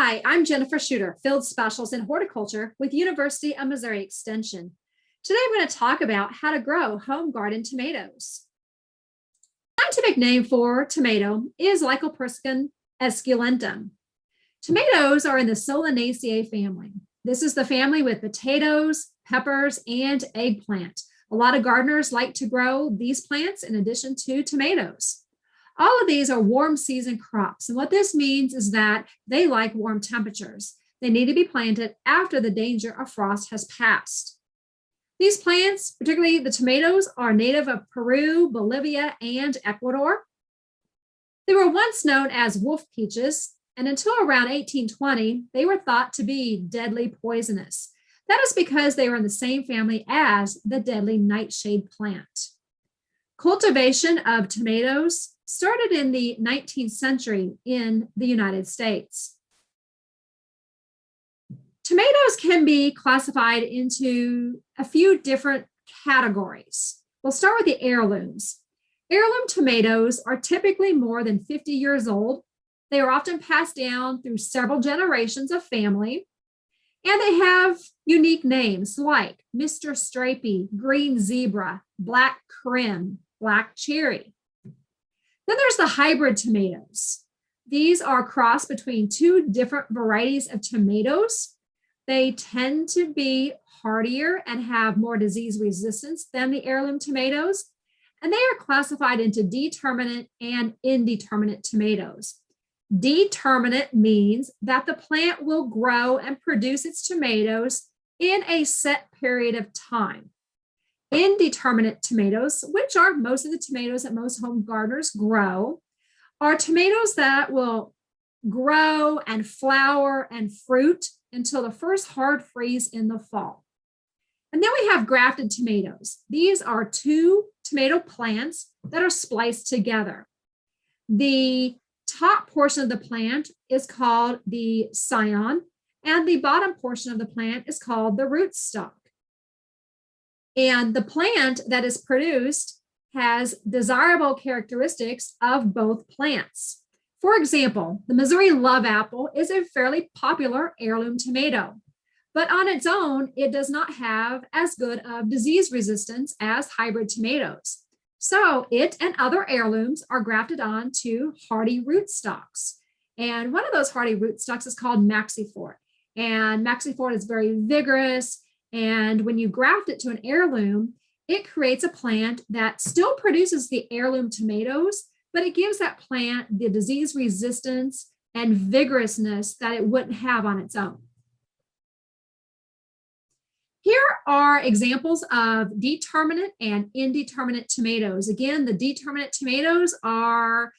Hi, I'm Jennifer Schutter, Field Specialist in Horticulture with University of Missouri Extension. Today I'm going to talk about how to grow home garden tomatoes. The scientific name for tomato is Lycopርስicum esculentum. Tomatoes are in the Solanaceae family. This is the family with potatoes, peppers, and eggplant. A lot of gardeners like to grow these plants in addition to tomatoes. All of these are warm season crops. And what this means is that they like warm temperatures. They need to be planted after the danger of frost has passed. These plants, particularly the tomatoes, are native of Peru, Bolivia, and Ecuador. They were once known as wolf peaches, and until around 1820, they were thought to be deadly poisonous. That is because they were in the same family as the deadly nightshade plant. Cultivation of tomatoes started in the 19th century in the United States. Tomatoes can be classified into a few different categories. We'll start with the heirlooms. Heirloom tomatoes are typically more than 50 years old. They are often passed down through several generations of family, and they have unique names like Mr. Stripey, Green Zebra, Black Krim, Black Cherry. Then there's the hybrid tomatoes. These are crossed between two different varieties of tomatoes. They tend to be hardier and have more disease resistance than the heirloom tomatoes. And they are classified into determinate and indeterminate tomatoes. Determinate means that the plant will grow and produce its tomatoes in a set period of time. Indeterminate tomatoes, which are most of the tomatoes that most home gardeners grow, are tomatoes that will grow and flower and fruit until the first hard freeze in the fall. And then we have grafted tomatoes. These are two tomato plants that are spliced together. The top portion of the plant is called the scion, and the bottom portion of the plant is called the rootstock. And the plant that is produced has desirable characteristics of both plants. For example, the Missouri love apple is a fairly popular heirloom tomato, but on its own, it does not have as good of disease resistance as hybrid tomatoes. So it and other heirlooms are grafted onto hardy rootstocks. And one of those hardy rootstocks is called maxifort. And maxifort is very vigorous. And when you graft it to an heirloom, it creates a plant that still produces the heirloom tomatoes, but it gives that plant the disease resistance and vigorousness that it wouldn't have on its own. Here are examples of determinate and indeterminate tomatoes. Again, the determinate tomatoes are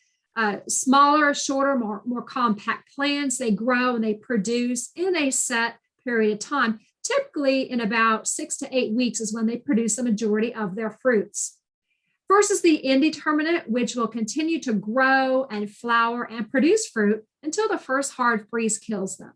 smaller, shorter, more compact plants. They grow and they produce in a set period of time. Typically in about 6 to 8 weeks is when they produce the majority of their fruits. Versus the indeterminate, which will continue to grow and flower and produce fruit until the first hard freeze kills them.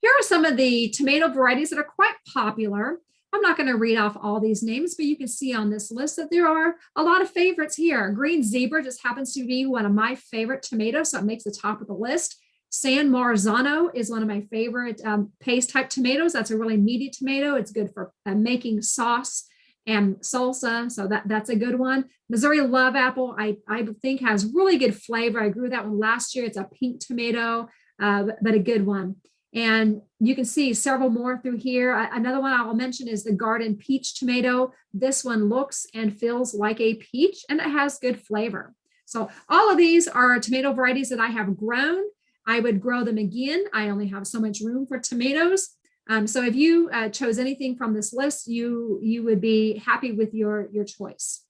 Here are some of the tomato varieties that are quite popular. I'm not going to read off all these names, but you can see on this list that there are a lot of favorites here. Green Zebra just happens to be one of my favorite tomatoes, so it makes the top of the list. San Marzano is one of my favorite paste type tomatoes. That's a really meaty tomato. It's good for making sauce and salsa, so that's a good one. Missouri love apple, I think has really good flavor. I grew that one last year. It's a pink tomato, but a good one. And you can see several more through here. Another one I will mention is the garden peach tomato. This one looks and feels like a peach, and it has good flavor. So all of these are tomato varieties that I have grown. I would grow them again. I only have so much room for tomatoes. So if you chose anything from this list, you would be happy with your choice.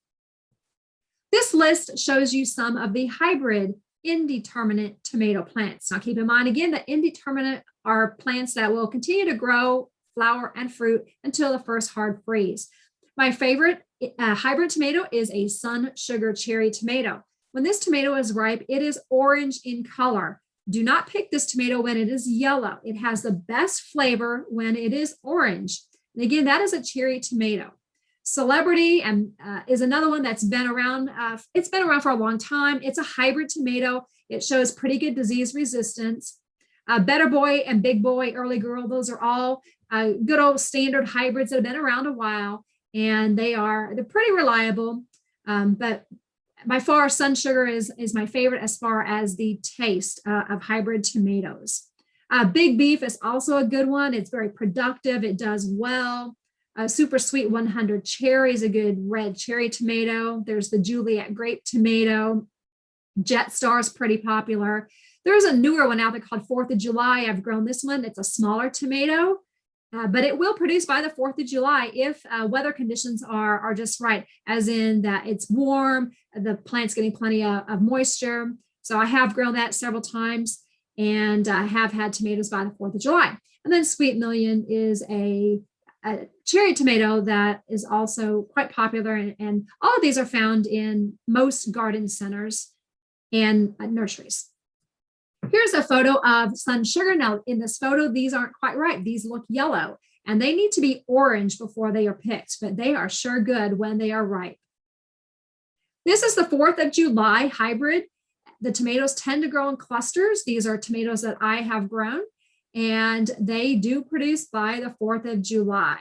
This list shows you some of the hybrid indeterminate tomato plants. Now keep in mind again that indeterminate are plants that will continue to grow, flower, and fruit until the first hard freeze. My favorite hybrid tomato is a sun sugar cherry tomato. When this tomato is ripe, it is orange in color. Do not pick this tomato when it is yellow. It has the best flavor when it is orange. And again, that is a cherry tomato. Celebrity is another one that's been around. It's been around for a long time. It's a hybrid tomato. It shows pretty good disease resistance. Better Boy and Big Boy, Early Girl, those are all good old standard hybrids that have been around a while, and they're pretty reliable. But by far, Sun Sugar is my favorite as far as the taste of hybrid tomatoes. Big Beef is also a good one. It's very productive. It does well. Super Sweet 100 Cherry is a good red cherry tomato. There's the Juliet Grape tomato. Jet Star is pretty popular. There's a newer one out there called 4th of July. I've grown this one. It's a smaller tomato, but it will produce by the 4th of July if weather conditions are just right, as in that it's warm, the plant's getting plenty of moisture. So I have grown that several times, and I have had tomatoes by the 4th of July. And then Sweet Million is a cherry tomato that is also quite popular, and all of these are found in most garden centers and nurseries. Here's a photo of Sun Sugar. Now, in this photo, these aren't quite right. These look yellow, and they need to be orange before they are picked, but they are sure good when they are ripe. This is the 4th of July hybrid. The tomatoes tend to grow in clusters. These are tomatoes that I have grown, and they do produce by the 4th of July.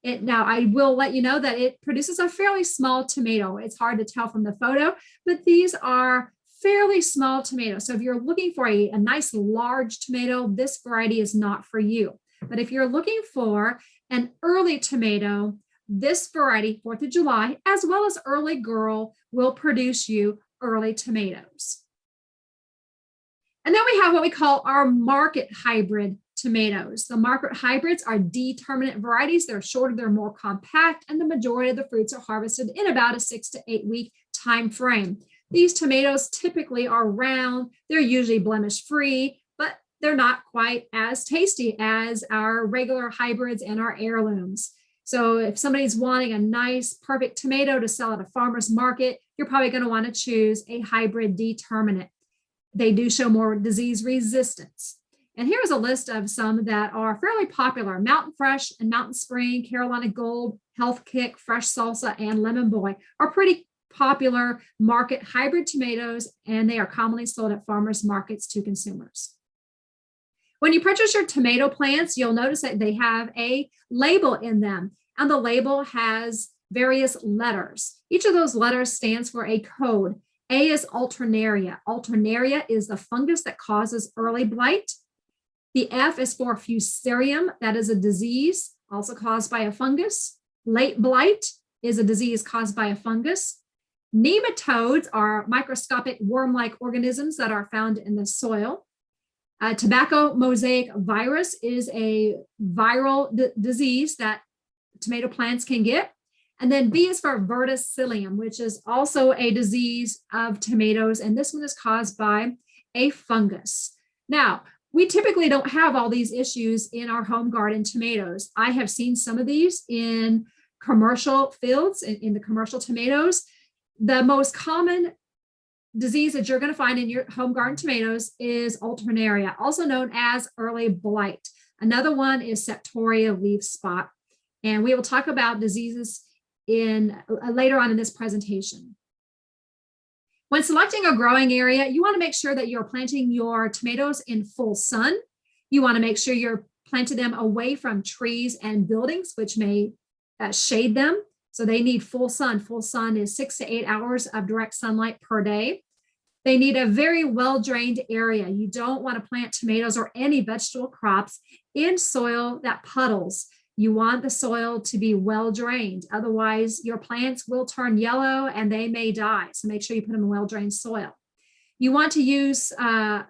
Now, I will let you know that it produces a fairly small tomato. It's hard to tell from the photo, but these are fairly small tomatoes. So if you're looking for a nice large tomato, this variety is not for you. But if you're looking for an early tomato, this variety, 4th of July, as well as Early Girl, will produce you early tomatoes. And then we have what we call our market hybrid tomatoes. The market hybrids are determinate varieties. They're shorter, they're more compact, and the majority of the fruits are harvested in about a 6 to 8 week time frame. These tomatoes typically are round. They're usually blemish-free, but they're not quite as tasty as our regular hybrids and our heirlooms. So if somebody's wanting a nice, perfect tomato to sell at a farmer's market, you're probably going to want to choose a hybrid determinate. They do show more disease resistance. And here's a list of some that are fairly popular. Mountain Fresh and Mountain Spring, Carolina Gold, Health Kick, Fresh Salsa, and Lemon Boy are pretty popular market hybrid tomatoes, and they are commonly sold at farmers markets to consumers. When you purchase your tomato plants, you'll notice that they have a label in them, and the label has various letters. Each of those letters stands for a code. A is Alternaria. Alternaria is the fungus that causes early blight. The F is for Fusarium. That is a disease also caused by a fungus. Late blight is a disease caused by a fungus. Nematodes are microscopic worm-like organisms that are found in the soil. Tobacco mosaic virus is a viral disease that tomato plants can get. And then B is for verticillium, which is also a disease of tomatoes. And this one is caused by a fungus. Now, we typically don't have all these issues in our home garden tomatoes. I have seen some of these in commercial fields, in the commercial tomatoes. The most common disease that you're going to find in your home garden tomatoes is Alternaria, also known as early blight. Another one is Satoria leaf spot. And we will talk about diseases in later on in this presentation. When selecting a growing area, you want to make sure that you're planting your tomatoes in full sun. You want to make sure you're planting them away from trees and buildings, which may shade them. So they need full sun. Full sun is 6 to 8 hours of direct sunlight per day. They need a very well-drained area. You don't want to plant tomatoes or any vegetable crops in soil that puddles. You want the soil to be well-drained. Otherwise, your plants will turn yellow and they may die. So make sure you put them in well-drained soil. You want to use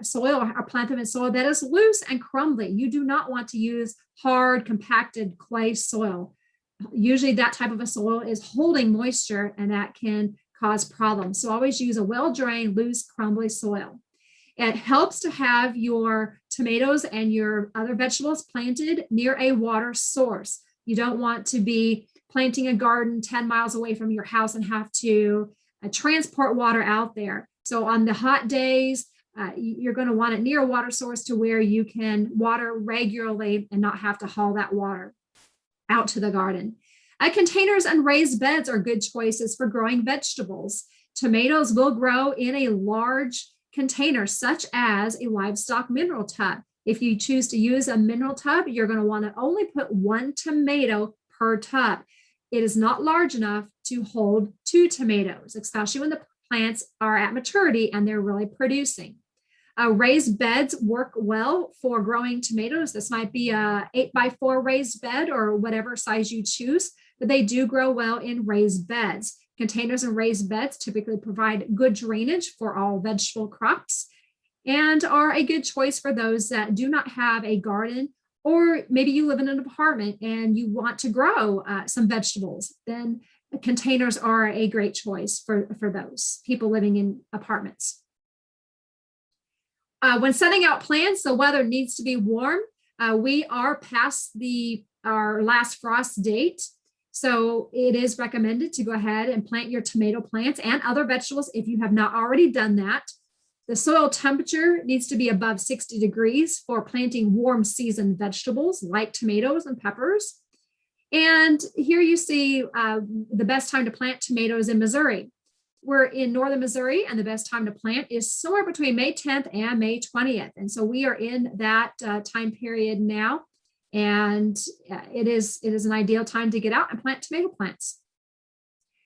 soil or plant them in soil that is loose and crumbly. You do not want to use hard, compacted clay soil. Usually that type of a soil is holding moisture, and that can cause problems. So always use a well-drained, loose, crumbly soil. It helps to have your tomatoes and your other vegetables planted near a water source. You don't want to be planting a garden 10 miles away from your house and have to transport water out there. So on the hot days, you're going to want it near a water source to where you can water regularly and not have to haul that water out to the garden. Containers and raised beds are good choices for growing vegetables. Tomatoes will grow in a large containers such as a livestock mineral tub. If you choose to use a mineral tub, you're going to want to only put 1 tomato per tub. It is not large enough to hold 2 tomatoes, especially when the plants are at maturity and they're really producing. Raised beds work well for growing tomatoes. This might be a 8x4 raised bed or whatever size you choose, but they do grow well in raised beds. Containers and raised beds typically provide good drainage for all vegetable crops and are a good choice for those that do not have a garden, or maybe you live in an apartment and you want to grow some vegetables. Then containers are a great choice for those people living in apartments. When setting out plants, the weather needs to be warm. We are past our last frost date. So it is recommended to go ahead and plant your tomato plants and other vegetables if you have not already done that. The soil temperature needs to be above 60 degrees for planting warm season vegetables like tomatoes and peppers. And here you see the best time to plant tomatoes in Missouri. We're in northern Missouri, and the best time to plant is somewhere between May 10th and May 20th. And so we are in that time period now. And it is an ideal time to get out and plant tomato plants.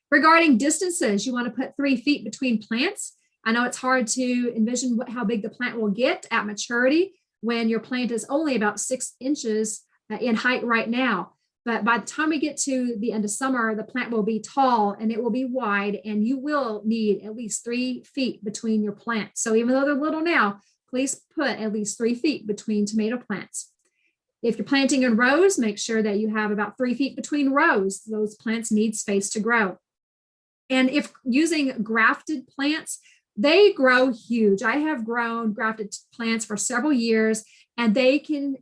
Regarding distances, you want to put 3 feet between plants. I know it's hard to envision how big the plant will get at maturity when your plant is only about 6 inches in height right now. But by the time we get to the end of summer, the plant will be tall and it will be wide, and you will need at least 3 feet between your plants. So even though they're little now, please put at least 3 feet between tomato plants. If you're planting in rows, make sure that you have about 3 feet between rows. Those plants need space to grow. And if using grafted plants, they grow huge. I have grown grafted plants for several years, and they can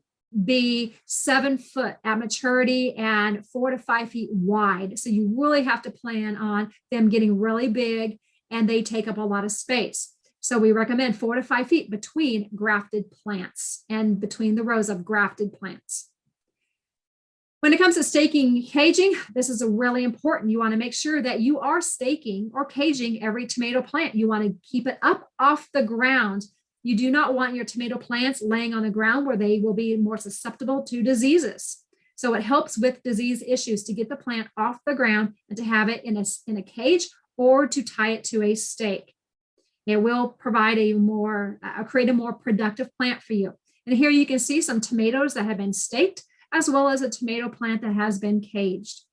be 7 foot at maturity and 4 to 5 feet wide. So you really have to plan on them getting really big, and they take up a lot of space. So we recommend 4 to 5 feet between grafted plants and between the rows of grafted plants. When it comes to staking caging, this is really important. You want to make sure that you are staking or caging every tomato plant. You want to keep it up off the ground. You do not want your tomato plants laying on the ground where they will be more susceptible to diseases. So it helps with disease issues to get the plant off the ground and to have it in a cage or to tie it to a stake. It will provide create a more productive plant for you. And here you can see some tomatoes that have been staked, as well as a tomato plant that has been caged.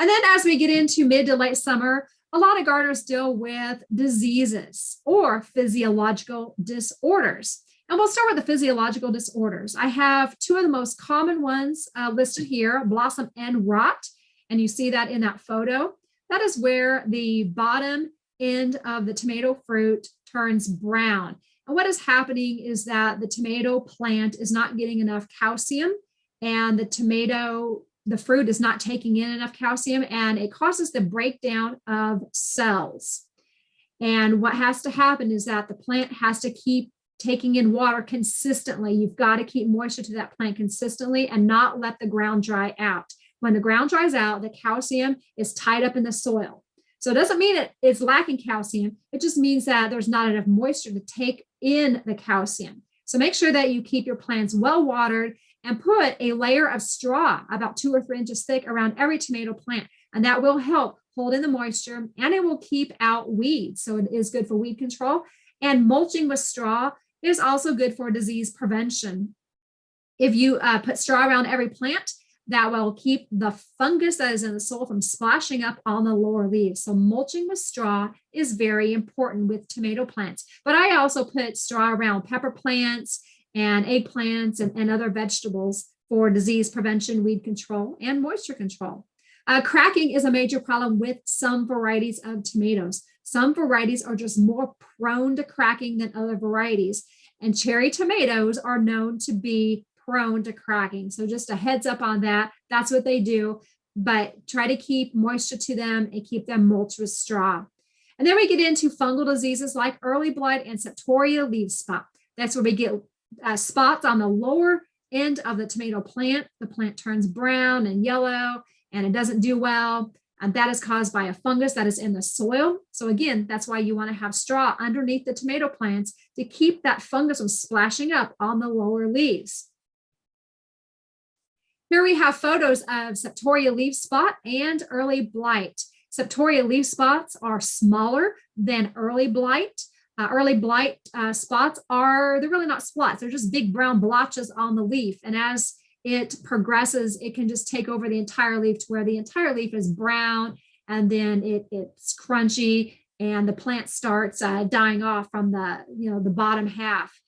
And then as we get into mid to late summer, a lot of gardeners deal with diseases or physiological disorders. And we'll start with the physiological disorders. I have 2 of the most common ones listed here, blossom end rot. And you see that in that photo. That is where the bottom end of the tomato fruit turns brown. And what is happening is that the tomato plant is not getting enough calcium, and the fruit is not taking in enough calcium, and it causes the breakdown of cells. And what has to happen is that the plant has to keep taking in water consistently. You've got to keep moisture to that plant consistently and not let the ground dry out. When the ground dries out, the calcium is tied up in the soil. So it doesn't mean it's lacking calcium. It just means that there's not enough moisture to take in the calcium. So make sure that you keep your plants well watered and put a layer of straw about 2 or 3 inches thick around every tomato plant. And that will help hold in the moisture, and it will keep out weeds. So it is good for weed control. And mulching with straw is also good for disease prevention. If you put straw around every plant, that will keep the fungus that is in the soil from splashing up on the lower leaves. So mulching with straw is very important with tomato plants. But I also put straw around pepper plants and eggplants and other vegetables for disease prevention, weed control, and moisture control. Cracking is a major problem with some varieties of tomatoes. Some varieties are just more prone to cracking than other varieties. And cherry tomatoes are known to be prone to cracking. So just a heads up on that. That's what they do. But try to keep moisture to them and keep them mulched with straw. And then we get into fungal diseases like early blight and Satoria leaf spot. That's where we get spots on the lower end of the tomato plant. The plant turns brown and yellow, and it doesn't do well. And that is caused by a fungus that is in the soil. So again, that's why you want to have straw underneath the tomato plants to keep that fungus from splashing up on the lower leaves. Here we have photos of Satoria leaf spot and early blight. Satoria leaf spots are smaller than early blight. Early blight spots they're really not spots. They're just big brown blotches on the leaf. And as it progresses, it can just take over the entire leaf to where the entire leaf is brown, and then it's crunchy, and the plant starts dying off from the bottom half.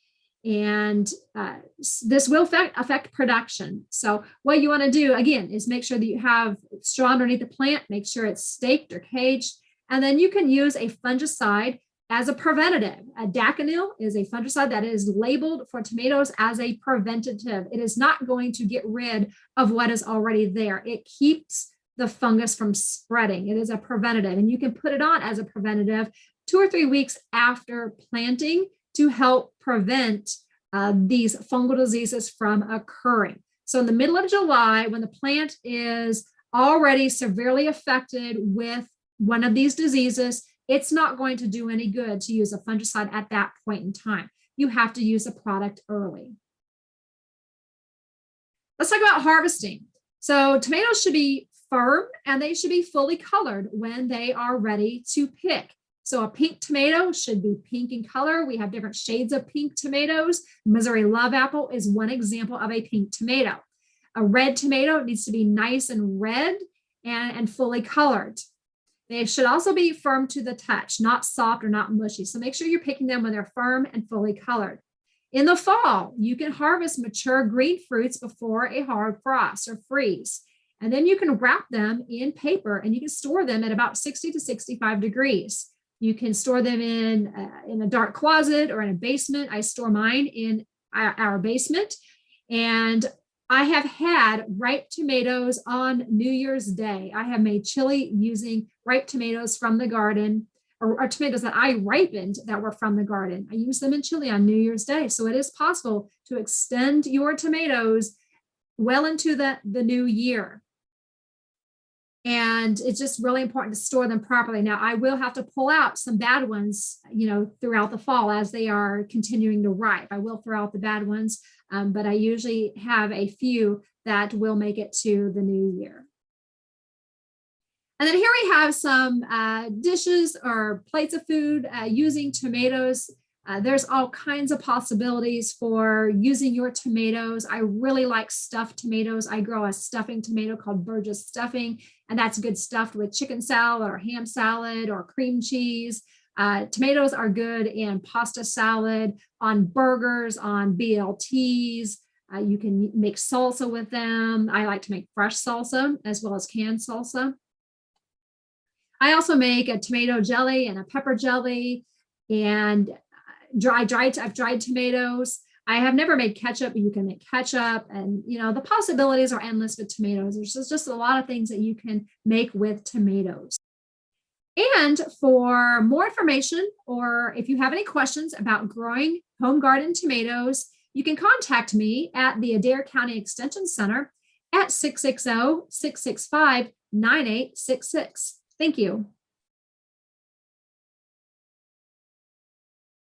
And this will affect production. So what you want to do, again, is make sure that you have straw underneath the plant, make sure it's staked or caged, and then you can use a fungicide as a preventative. A daconil is a fungicide that is labeled for tomatoes as a preventative. It is not going to get rid of what is already there. It keeps the fungus from spreading. It is a preventative, and you can put it on as a preventative 2 or 3 weeks after planting to help prevent these fungal diseases from occurring. So in the middle of July, when the plant is already severely affected with one of these diseases, it's not going to do any good to use a fungicide at that point in time. You have to use a product early. Let's talk about harvesting. So tomatoes should be firm and they should be fully colored when they are ready to pick. So a pink tomato should be pink in color. We have different shades of pink tomatoes. Missouri Love Apple is one example of a pink tomato. A red tomato needs to be nice and red and fully colored. They should also be firm to the touch, not soft or not mushy. So make sure you're picking them when they're firm and fully colored. In the fall, you can harvest mature green fruits before a hard frost or freeze. And then you can wrap them in paper and you can store them at about 60 to 65 degrees. You can store them in a dark closet or in a basement. I store mine in our basement. And I have had ripe tomatoes on New Year's Day. I have made chili using ripe tomatoes from the garden, or tomatoes that I ripened that were from the garden. I use them in chili on New Year's Day. So it is possible to extend your tomatoes well into the new year. And it's just really important to store them properly. Now, I will have to pull out some bad ones, throughout the fall as they are continuing to ripe. I will throw out the bad ones, but I usually have a few that will make it to the new year. And then here we have some dishes or plates of food using tomatoes. There's all kinds of possibilities for using your tomatoes. I really like stuffed tomatoes. I grow a stuffing tomato called Burgess stuffing, and that's good stuffed with chicken salad or ham salad or cream cheese. Tomatoes are good in pasta salad, on burgers, on BLTs. You can make salsa with them. I like to make fresh salsa as well as canned salsa. I also make a tomato jelly and a pepper jelly, and I've dried tomatoes. I have never made ketchup, but you can make ketchup, and the possibilities are endless with tomatoes. There's just a lot of things that you can make with tomatoes. And for more information, or if you have any questions about growing home garden tomatoes, you can contact me at the Adair County Extension Center at 660-665-9866. Thank you.